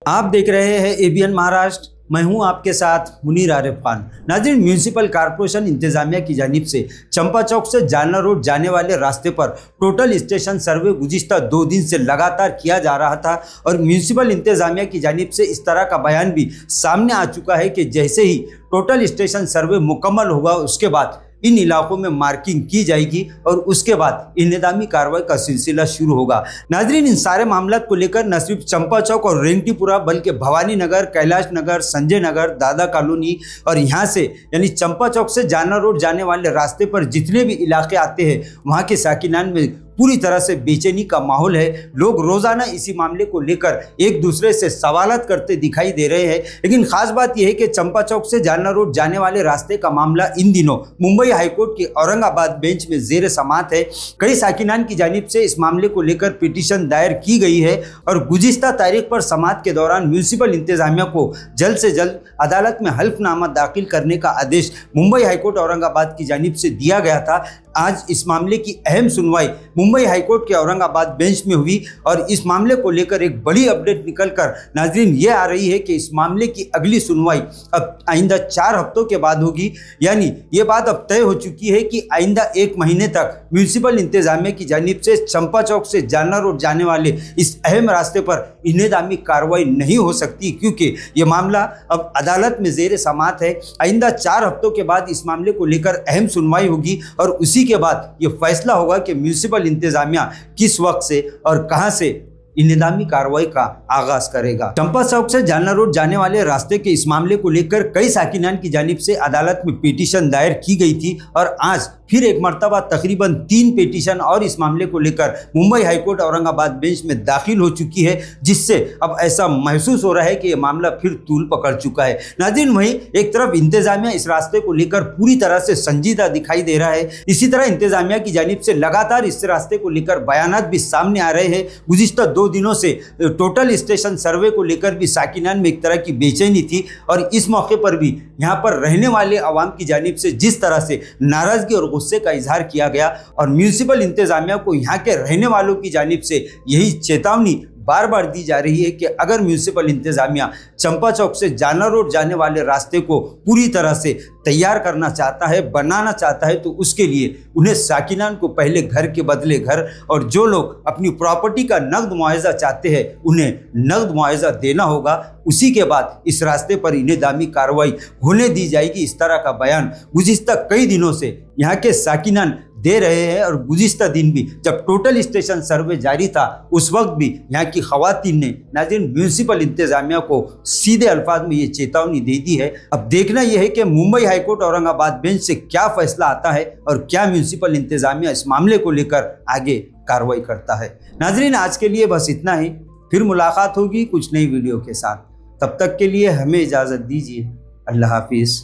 आप देख रहे हैं एबीएन महाराष्ट्र। मैं हूं आपके साथ मुनीर आरिफ खान। नाज़रीन, म्यूनिसिपल कॉरपोरेशन इंतजामिया की जानिब से चंपा चौक से जालना रोड जाने वाले रास्ते पर टोटल स्टेशन सर्वे गुज़िश्ता 2 दिन से लगातार किया जा रहा था और म्यूनिसिपल इंतजामिया की जानिब से इस तरह का बयान भी सामने आ चुका है कि जैसे ही टोटल स्टेशन सर्वे मुकम्मल होगा उसके बाद इन इलाकों में मार्किंग की जाएगी और उसके बाद इंतजामी कार्रवाई का सिलसिला शुरू होगा। नाजरीन, इन सारे मामलों को लेकर न सिर्फ चंपा चौक और रेंगटीपुरा बल्कि भवानी नगर, कैलाश नगर, संजय नगर, दादा कॉलोनी और यहाँ से यानी चंपा चौक से जालना रोड जाने वाले रास्ते पर जितने भी इलाके आते हैं वहाँ के साकिनान में पूरी तरह से बेचैनी का माहौल है। लोग रोजाना इसी मामले को लेकर एक दूसरे से सवालात करते दिखाई दे रहे हैं। लेकिन खास बात यह है कि चंपा चौक से जालना रोड जाने वाले रास्ते का मामला इन दिनों मुंबई हाईकोर्ट की औरंगाबाद बेंच में जेर समात है। कई साकिनान की जानिब से इस मामले को लेकर पिटीशन दायर की गई है और गुज़िश्ता तारीख पर समात के दौरान म्यूनिसिपल इंतजामिया को जल्द से जल्द अदालत में हल्फनामा दाखिल करने का आदेश मुंबई हाईकोर्ट औरंगाबाद की जानिब से दिया गया था। आज इस मामले की अहम सुनवाई मुंबई हाईकोर्ट के औरंगाबाद बेंच में हुई और इस मामले को लेकर एक बड़ी अपडेट निकलकर नाजरीन ये आ रही है कि इस मामले की अगली सुनवाई अब आइंदा 4 हफ्तों के बाद होगी। यानी ये बात अब तय हो चुकी है कि आइंदा 1 महीने तक म्यूनिसिपल इंतजामिया की जानिब से चंपा चौक से जालना रोड जाने वाले इस अहम रास्ते पर इंतजामी कार्रवाई नहीं हो सकती, क्योंकि ये मामला अब अदालत में जेर समात है। आइंदा 4 हफ्तों के बाद इस मामले को लेकर अहम सुनवाई होगी और उसी के बाद ये फैसला होगा कि म्यूनिसिपल इंतजामिया किस वक्त से और कहां से इंतजामी कार्रवाई का आगाज करेगा। चंपा चौक से जालना रोड जाने वाले रास्ते के इस मामले को लेकर कई साकिनान की जानिब से अदालत में पिटीशन दायर की गई थी और आज फिर एक मरतबा तकरीबन 3 पिटीशन और इस मामले को लेकर मुंबई हाईकोर्ट औरंगाबाद बेंच में दाखिल हो चुकी है, जिससे अब ऐसा महसूस हो रहा है कि यह मामला फिर तूल पकड़ चुका है। नाज़रीन, वहीं एक तरफ इंतजामिया इस रास्ते को लेकर पूरी तरह से संजीदा दिखाई दे रहा है, इसी तरह इंतजामिया की जानिब से लगातार इस रास्ते को लेकर बयानात भी सामने आ रहे हैं। गुज़िश्ता 2 दिनों से टोटल स्टेशन सर्वे को लेकर भी साकिनान में एक तरह की बेचैनी थी और इस मौके पर भी यहाँ पर रहने वाले अवाम की जानिब से जिस तरह से नाराजगी और गुस्से का इजहार किया गया और म्यूनिसिपल इंतजामिया को यहाँ के रहने वालों की जानिब से यही चेतावनी बार बार दी जा रही है कि अगर म्यूनिसिपल इंतजामिया चंपा चौक से जालना रोड जाने वाले रास्ते को पूरी तरह से तैयार करना चाहता है, बनाना चाहता है, तो उसके लिए उन्हें साकिनान को पहले घर के बदले घर और जो लोग अपनी प्रॉपर्टी का नकद मुआवजा चाहते हैं उन्हें नकद मुआवजा देना होगा। उसी के बाद इस रास्ते पर इंतजामी कार्रवाई होने दी जाएगी। इस तरह का बयान गुज़िश्ता कई दिनों से यहाँ के साकिनान दे रहे हैं और गुज़िश्ता दिन भी जब टोटल स्टेशन सर्वे जारी था उस वक्त भी यहाँ की खवातीन ने नाज़रीन म्यूनिसिपल इंतजामिया को सीधे अल्फाज में ये चेतावनी दे दी है। अब देखना यह है कि मुंबई हाईकोर्ट औरंगाबाद बेंच से क्या फैसला आता है और क्या म्यूनिसिपल इंतजामिया इस मामले को लेकर आगे कार्रवाई करता है। नाज़रीन, आज के लिए बस इतना ही, फिर मुलाकात होगी कुछ नई वीडियो के साथ। तब तक के लिए हमें इजाज़त दीजिए। अल्लाह हाफिज़।